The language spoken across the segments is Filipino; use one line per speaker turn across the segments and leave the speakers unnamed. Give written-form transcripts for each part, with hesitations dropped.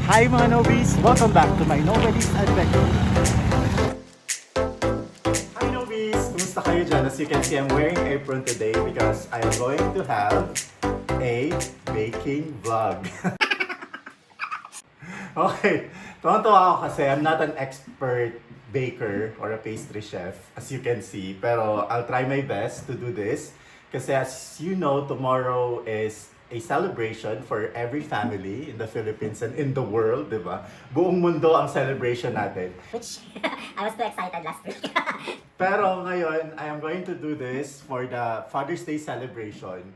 Hi mga Nobies! Welcome back to my Nobody's Adventure. Hi Nobies! Kumusta kayo dyan? As you can see, I'm wearing apron today because I am going to have a baking vlog. Okay, tuwang-tuwa ako kasi I'm not an expert baker or a pastry chef, as you can see. Pero I'll try my best to do this. Kasi as you know, tomorrow is a celebration for every family in the Philippines and in the world, di ba? Buong mundo ang celebration natin.
Which I was too excited last week.
Pero ngayon, I am going to do this for the Father's Day celebration.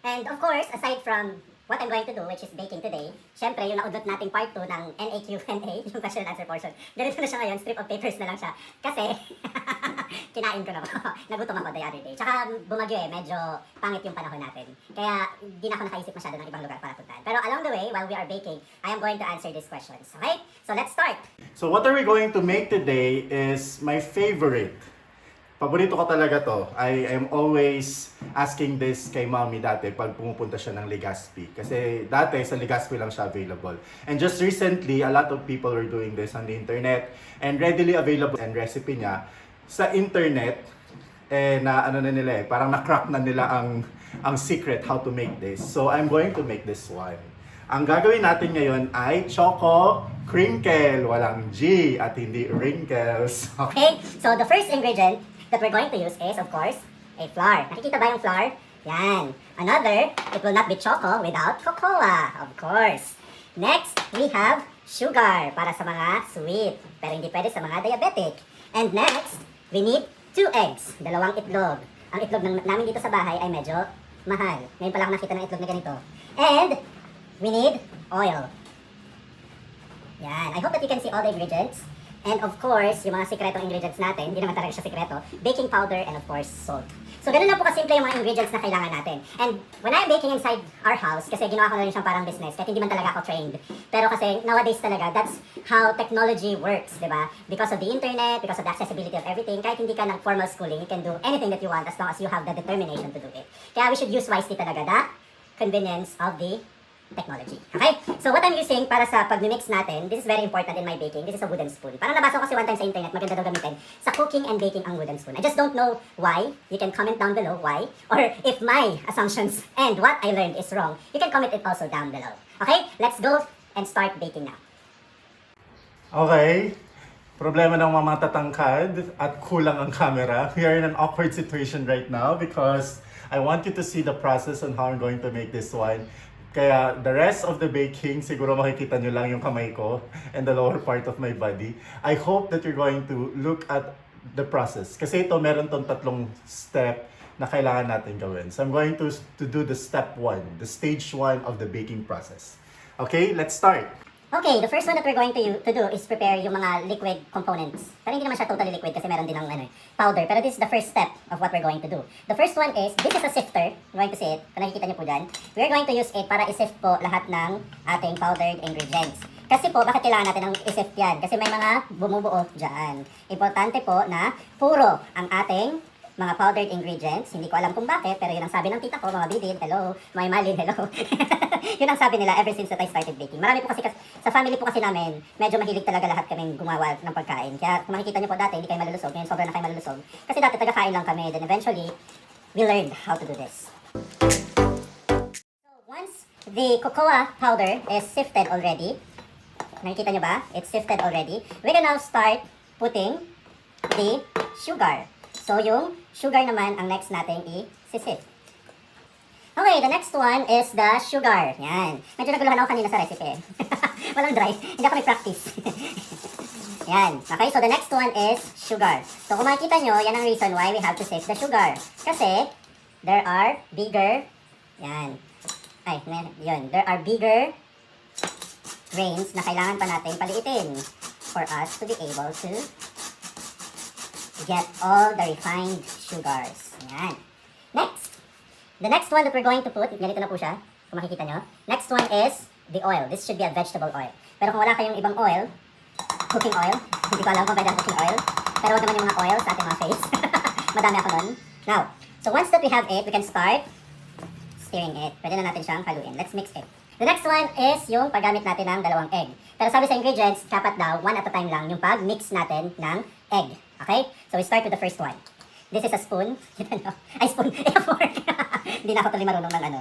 And of course, aside from what I'm going to do, which is baking today, syempre yung naudot nating part 2 ng NAQ&A, yung question and answer portion. Ganito na siya ngayon, strip of papers na lang siya. Kasi, kinain ko na nagutom ako the other day. Tsaka bumagyo medyo pangit yung panahon natin. Kaya di na ako nakaisip masyado ng ibang lugar para puntahan. Pero along the way, while we are baking, I am going to answer these questions. Okay? So let's start!
So what are we going to make today is my favorite. Paborito ko talaga to. I am always asking this kay mommy dati pag pumupunta siya ng Legazpi. Kasi dati sa Legazpi lang siya available. And just recently, a lot of people were doing this on the internet and readily available and recipe niya sa internet na ano na nila parang na-crack na nila ang secret how to make this. So I'm going to make this one. Ang gagawin natin ngayon ay choco crinkle, walang G at hindi wrinkles.
Okay? So the first ingredient that we're going to use is, of course, a flour. Nakikita ba yung flour? Yan. Another, it will not be choco without cocoa, of course. Next, we have sugar para sa mga sweet, pero hindi pwede sa mga diabetic. And next, we need 2 eggs, 2 itlog. Ang itlog namin dito sa bahay ay medyo mahal. Ngayon pala ako nakita ng itlog na ganito. And we need oil. Yan. I hope that you can see all the ingredients. And of course, yung mga sikretong ingredients natin, hindi naman talaga siya sikreto, baking powder and of course, salt. So, ganun lang po kasimple yung mga ingredients na kailangan natin. And when I'm baking inside our house, kasi ginawa ko na rin siyang parang business, kahit hindi man talaga ako trained. Pero kasi nowadays talaga, that's how technology works, di ba? Because of the internet, because of the accessibility of everything, kahit hindi ka ng formal schooling, you can do anything that you want as long as you have the determination to do it. Kaya we should use wisely talaga the convenience of the technology. Okay? So what I'm using para sa pag-mix natin, this is very important in my baking. This is a wooden spoon. Parang nabasa ko kasi one time sa internet, maganda daw gamitin sa cooking and baking ang wooden spoon. I just don't know why. You can comment down below why. Or if my assumptions and what I learned is wrong, you can comment it also down below. Okay? Let's go and start baking now.
Okay. Problema ng mga matatangkad at kulang ang camera. We are in an awkward situation right now because I want you to see the process on how I'm going to make this one. Kaya the rest of the baking, siguro makikita nyo lang yung kamay ko and the lower part of my body. I hope that you're going to look at the process. Kasi ito, meron tong 3 step na kailangan natin gawin. So I'm going to do the step 1, the stage 1 of the baking process. Okay, let's start.
Okay, the first one that we're going to do is prepare yung mga liquid components. Pero hindi naman siya totally liquid kasi meron din ng powder. Pero this is the first step of what we're going to do. The first one is, this is a sifter. You're going to see it. Kung nakikita niyo po dyan. We're going to use it para isift po lahat ng ating powdered ingredients. Kasi po, bakit kailangan natin ng isift yan? Kasi may mga bumubuo dyan. Importante po na puro ang ating mga powdered ingredients. Hindi ko alam kung bakit, pero yun ang sabi ng tita ko, mga bidid, hello, may malin, hello. Yun ang sabi nila ever since that I started baking. Marami po kasi, sa family po kasi namin, medyo mahilig talaga lahat kaming gumawa ng pagkain. Kaya kung makikita niyo po dati, hindi kayo malulusog. Ngayon sobrang na kayo malulusog. Kasi dati taga-kain lang kami. Then eventually, we learned how to do this. So once the cocoa powder is sifted already, nakikita niyo ba? It's sifted already. We can now start putting the sugar. So, yung sugar naman ang next nating i-sift. Okay, the next one is the sugar. Yan. Medyo naguluhan ako kanina sa recipe. Walang dry. Hindi ako may practice. Yan. Okay, so the next one is sugar. So, kung makikita nyo, yan ang reason why we have to sift the sugar. Kasi, there are bigger, yan. Ay, yun. There are bigger grains na kailangan pa natin paliitin for us to be able to get all the refined sugars. Yan. Next. The next one that we're going to put, ganito na po siya, kung makikita nyo. Next one is the oil. This should be a vegetable oil. Pero kung wala kayong ibang oil, cooking oil, hindi ko alam kung pwede ang cooking oil, pero wag naman yung mga oil sa ating mga face. Madami ako nun. Now, so once that we have it, we can start stirring it. Pwede na natin siyang haluin. Let's mix it. The next one is yung paggamit natin ng dalawang egg. Pero sabi sa ingredients, dapat daw, one at a time lang yung pag-mix natin ng egg. Okay? So we start with the first one. This is a spoon. Ay, spoon. A fork. Hindi na ako tuloy marunong ng ano.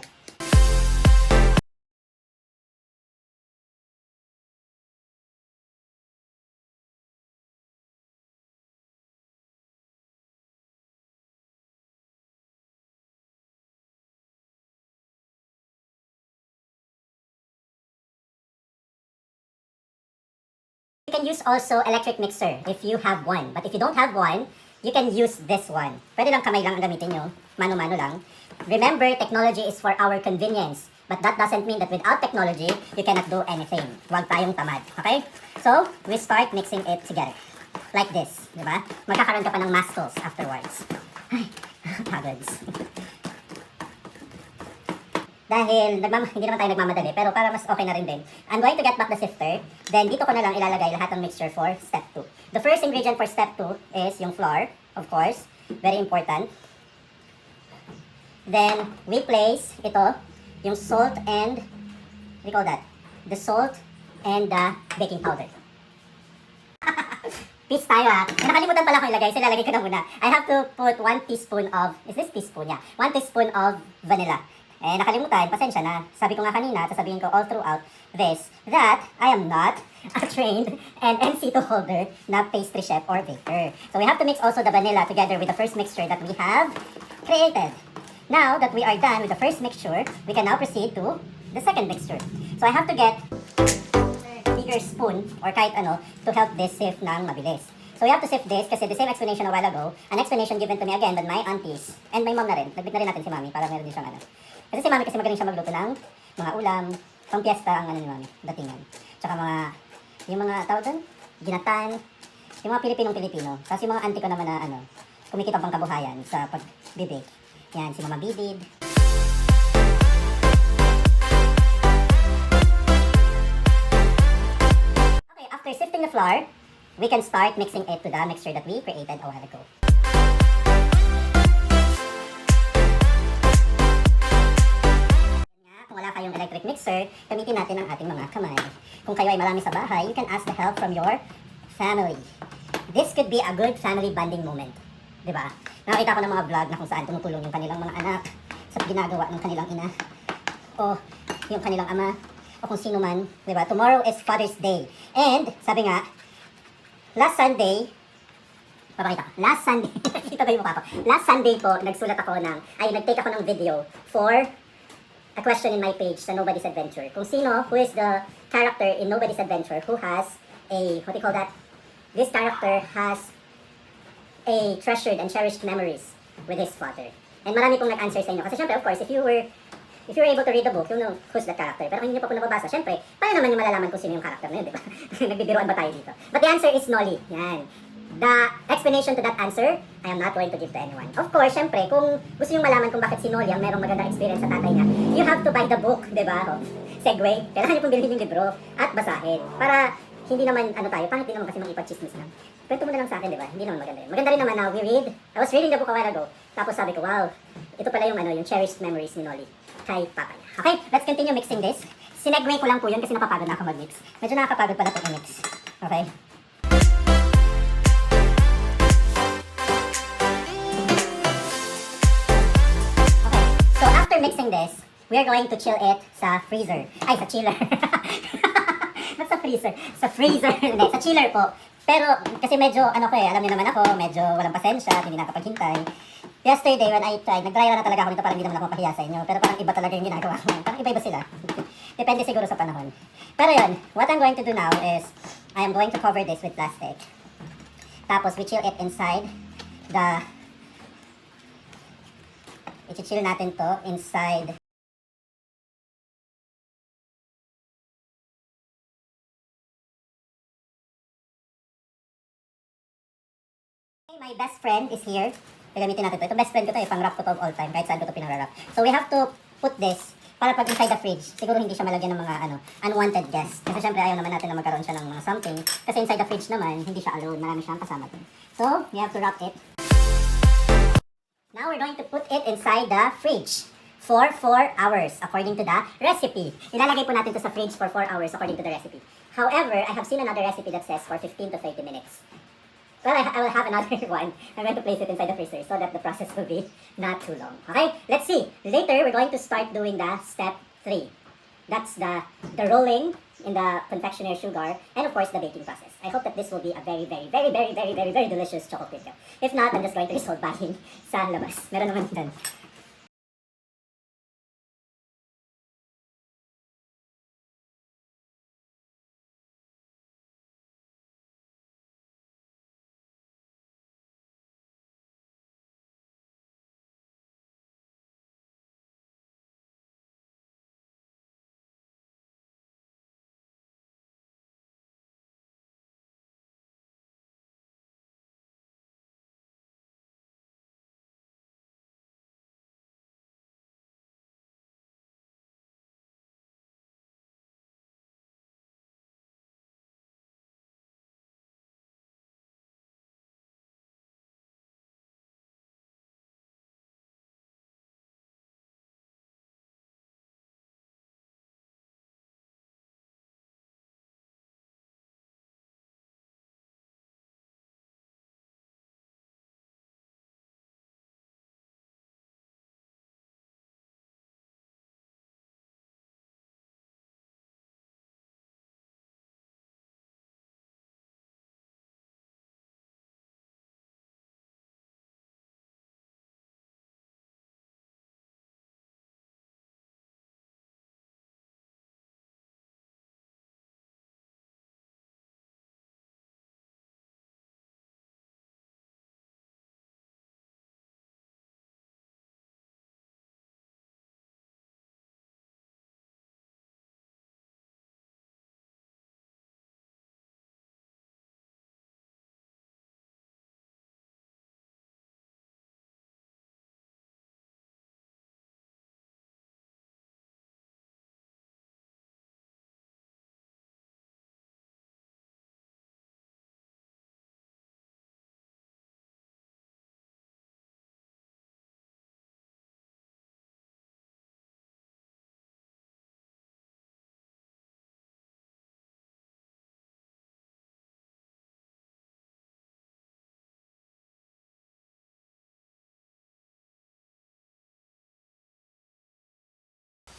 You can use also electric mixer if you have one. But if you don't have one, you can use this one. Pwede lang kamay lang ang gamitin nyo. Mano-mano lang. Remember, technology is for our convenience. But that doesn't mean that without technology, you cannot do anything. Huwag tayong tamad. Okay? So, we start mixing it together. Like this. Diba? Magkakaroon ka pa ng muscles afterwards. Ay, pagods. Dahil hindi naman tayo nagmamadali, pero para mas okay na rin din. I'm going to get back the sifter. Then dito ko na lang ilalagay lahat ng mixture for step 2. The first ingredient for step 2 is yung flour, of course. Very important. Then we place ito, yung salt and, what do you call that? The salt and the baking powder. Peace tayo ha. Nakalimutan pala ko ilagay, so ilalagay ko na muna. I have to put 1 teaspoon of, is this teaspoon? Yeah. 1 teaspoon of vanilla. Eh, nakalimutan, pasensya na. Sabi ko nga kanina, sasabihin ko all throughout this, that I am not a trained and NC2 holder na pastry chef or baker. So we have to mix also the vanilla together with the first mixture that we have created. Now that we are done with the first mixture, we can now proceed to the second mixture. So I have to get a bigger spoon or kahit ano to help this sift ng mabilis. So we have to sift this kasi the same explanation a while ago, an explanation given to me again by my aunties and my mom na rin. Nagbit na rin natin si mami para meron din siyang ano. Kasi si mami kasi magaling siya magluto ng mga ulam, pang piyesta ang ano ni mami, datingan. Tsaka yung mga tawag doon, ginatan, yung mga Pilipinong-Pilipino. Tapos yung mga auntie ko naman na ano, kumikita pang kabuhayan sa pagbibig. Yan, si Mama Bidid. Okay, after sifting the flour, we can start mixing it to the mixture that we created a while ago. Kung wala kayong electric mixer, gamitin natin ang ating mga kamay. Kung kayo ay marami sa bahay, you can ask the help from your family. This could be a good family bonding moment. Diba? Nakakita ko ng mga vlog na kung saan tumutulong yung kanilang mga anak sa ginagawa ng kanilang ina o yung kanilang ama o kung sino man. Diba? Tomorrow is Father's Day. And, sabi nga, last Sunday, kita ba yung mukha ko? Last Sunday po, nagsulat ako nag-take ako ng video for a question in my page sa Nobody's Adventure. Kung sino, who is the character in Nobody's Adventure who has a, what do you call that? This character has a treasured and cherished memories with his father. And marami pong nag-answer sa inyo. Kasi syempre, of course, if you were able to read the book, you know who's the character. Pero kung hindi nyo pa po nababasa, syempre, paano naman yung malalaman kung sino yung character na yun, di ba? Nagbibiruan ba tayo dito? But the answer is Nolly. Yan. The explanation to that answer, I am not going to give to anyone. Of course, syempre, kung gusto nyo malaman kung bakit si Nolly ang merong magandang experience sa tatay niya, you have to buy the book, di ba? Segue. Kailangan nyo pong bilhin yung libro at basahin. Para hindi naman, pangit din naman kasi mag-ipag-chismis lang. Kwento mo na lang sa akin, di ba? Hindi naman maganda yun. Maganda rin naman na I was reading the book a while ago. Tapos sabi ko, wow, ito pala yung cherished memories ni Nolly kay papa niya. Okay, let's continue mixing this. Sinegway ko lang po yun kasi napapagod na ako mag-mix. Medyo nakakapagod pala ito i-mix. Okay? Okay, so after mixing this, we are going to chill it sa freezer. Ay, sa chiller. Not sa freezer. Sa freezer. Hindi, sa chiller po. Pero, kasi medyo, alam niyo naman ako, medyo walang pasensya, hindi nakapaghintay. Yesterday, when I tried, nag-dry na talaga ako nito, parang hindi naman ako mapahiya sa inyo. Pero parang iba talaga yung ginagawa ko. Parang iba-iba sila. Depende siguro sa panahon. Pero yun, what I'm going to do now is, I am going to cover this with plastic. Tapos, we chill it inside the... I-chill natin to inside... My best friend is here. Gagamitin natin ito. Ito best friend ko to, pang-wrap ko to of all time. Kahit saan ko to pinararap. So we have to put this para pag inside the fridge, siguro hindi siya malagyan ng mga unwanted guests. Kasi syempre ayaw naman natin na magkaroon siya ng mga something. Kasi inside the fridge naman, hindi siya alone. Marami siyang kasama dun. So, we have to wrap it. Now we're going to put it inside the fridge. for 4 hours according to the recipe. Ilalagay po natin to sa fridge for 4 hours according to the recipe. However, I have seen another recipe that says for 15 to 30 minutes. Well, I will have another one. I'm going to place it inside the freezer so that the process will be not too long. Okay, let's see. Later, we're going to start doing the step 3. That's the rolling in the confectionery sugar and of course the baking process. I hope that this will be a very delicious chocolate cake. If not, I'm just going to resort buying sa labas. Meron naman dyan.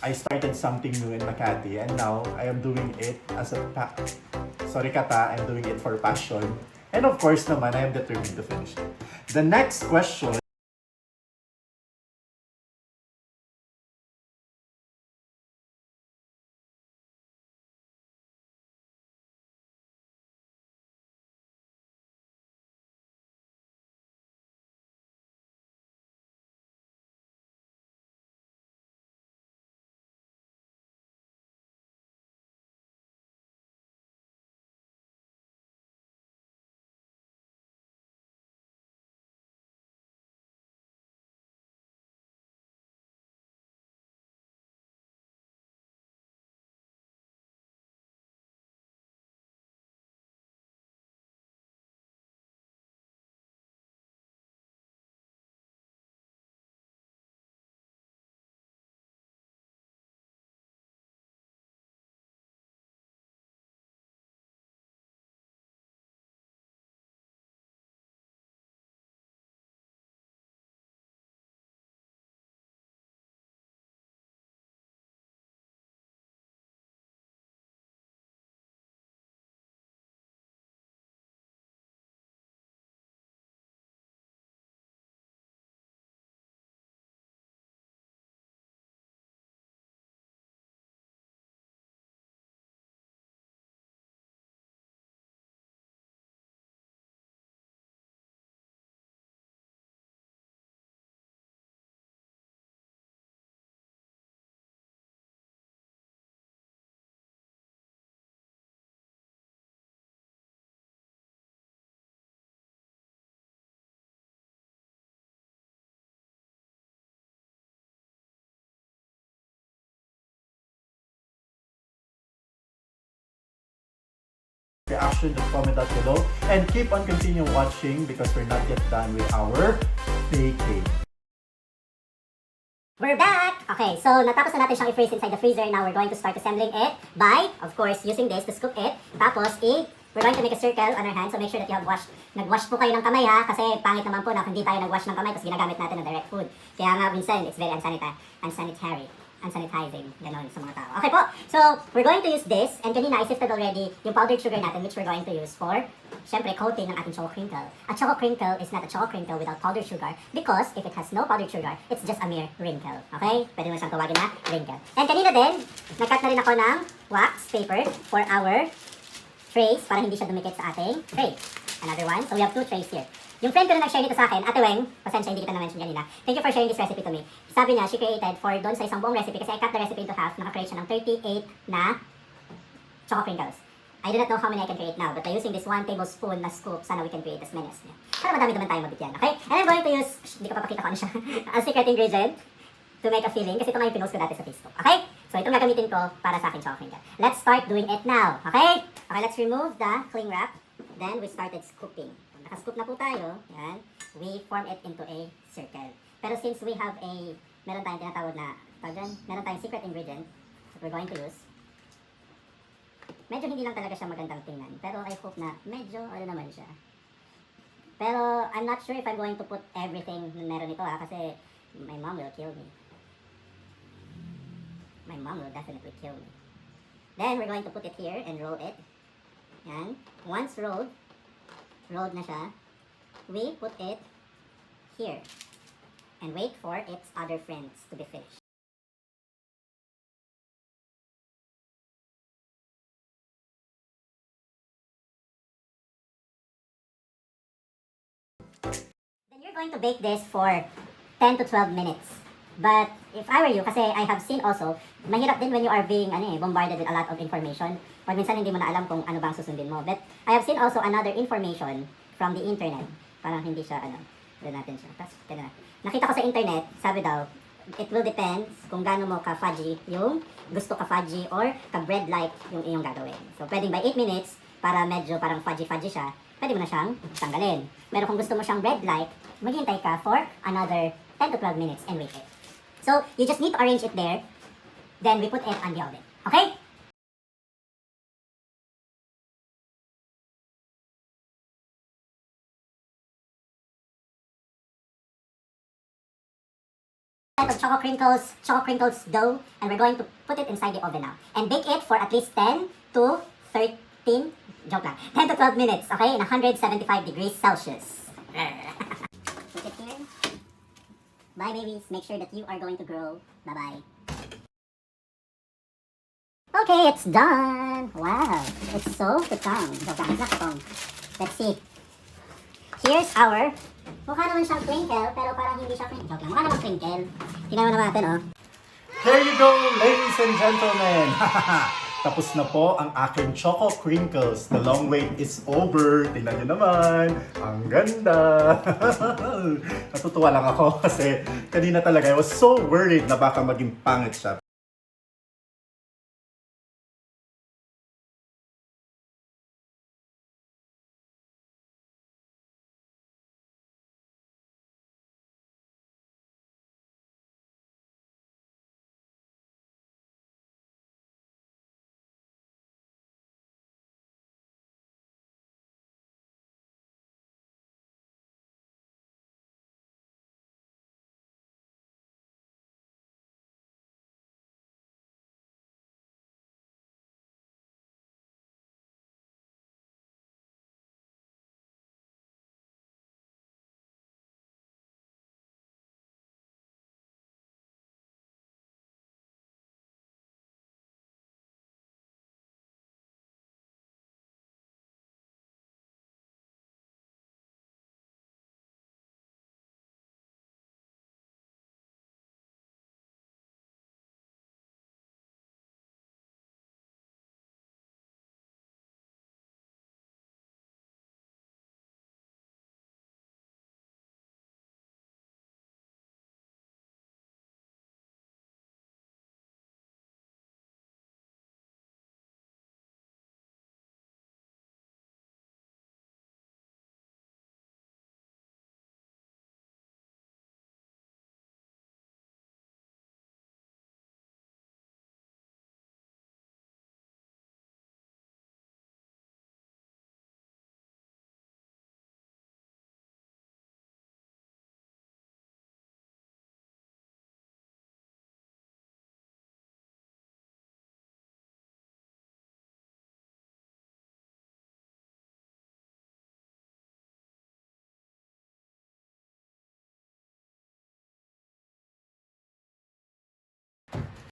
I started something new in Makati and now I am doing it as a sorry kata, I'm doing it for passion. And of course naman, I am determined to finish it. The next question reaction, just comment down below and keep on continuing watching because we're not yet done with our baking.
We're back! Okay, so natapos na natin siyang i-freeze inside the freezer. Now we're going to start assembling it by, of course, using this to scoop it. Tapos, we're going to make a circle on our hands. So make sure that you have nag-wash po kayo ng kamay ha. Kasi pangit naman po na hindi tayo nag-wash ng kamay tapos ginagamit natin ng direct food. Kaya nga minsan, it's very unsanitizing, ganon sa mga tao. Okay po, so we're going to use this. And kanina, I sifted already yung powdered sugar natin which we're going to use for, syempre, coating ng ating choco crinkle. A choco crinkle is not a choco crinkle without powdered sugar because if it has no powdered sugar, it's just a mere wrinkle. Okay? Pwede mo siyang tawagin na wrinkle. And kanina din, nag-cut na rin ako ng wax paper for our trays para hindi siya dumikit sa ating tray. Another one. So we have 2 trays here. Yung friend ko na nag-share nito sa akin, Ate Weng, pasensya hindi kita na-mention kanina. Thank you for sharing this recipe to me. Sabi niya, she created for doon sa isang buong recipe kasi I cut the recipe into half, naka-create siya ng 38 na choco crinkles. I do not know how many I can create now, but by using this 1 tablespoon na scoop, sana we can create as many as niya. Para madami naman tayo mabigyan, okay? And I'm going to use, hindi ko papakita ko ano siya, a secret ingredient to make a filling kasi ito nga yung pinost ko dati sa Facebook, okay? So itong gagamitin ko para sa akin choco crinkle. Let's start doing it now, okay? Okay, let's remove the cling wrap. Then we started scooping. Naka-scoop na po tayo, yan, we form it into a circle. Pero since we have meron tayong tinatawag na, meron tayong secret ingredient that we're going to use, medyo hindi lang talaga siya magandang tingnan. Pero I hope na medyo, ano naman siya. Pero I'm not sure if I'm going to put everything na meron ito kasi my mom will kill me. My mom will definitely kill me. Then we're going to put it here and roll it. Yan. Once rolled na siya, we put it here and wait for its other friends to be finished. Then you're going to bake this for 10 to 12 minutes. But if I were you, kasi I have seen also, mahirap din when you are being bombarded with a lot of information. Pag minsan hindi mo na alam kung ano bang susundin mo. But I have seen also another information from the internet. Parang hindi siya, doon natin siya. Nakita ko sa internet, sabi daw, it will depend kung gaano mo ka-fudgy yung gusto ka-fudgy or ka-bread-like yung iyong gagawin. So, pwedeng by 8 minutes, para medyo parang fudgy-fudgy siya, pwede mo na siyang tanggalin. Pero kung gusto mo siyang bread-like, maghintay ka for another 10 to 12 minutes and wait it. So, you just need to arrange it there. Then, we put it on the oven. Okay? Of choco crinkles dough, and we're going to put it inside the oven now. And bake it for at least 10 to 13, joke lang, 10 to 12 minutes, okay? In 175 degrees Celsius. Put it here. Bye, babies. Make sure that you are going to grow. Bye-bye. Okay, it's done. Wow, it's so tutong. Let's see. Here's our, mukha naman siyang crinkle, pero parang hindi siya crinkle. Joke lang, mukha naman crinkle. Tingnan mo naman natin, oh.
There you go, ladies and gentlemen! Tapos na po ang aking choco crinkles. The long wait is over. Tingnan nyo naman. Ang ganda. Natutuwa lang ako kasi kanina talaga I was so worried na baka maging pangit siya.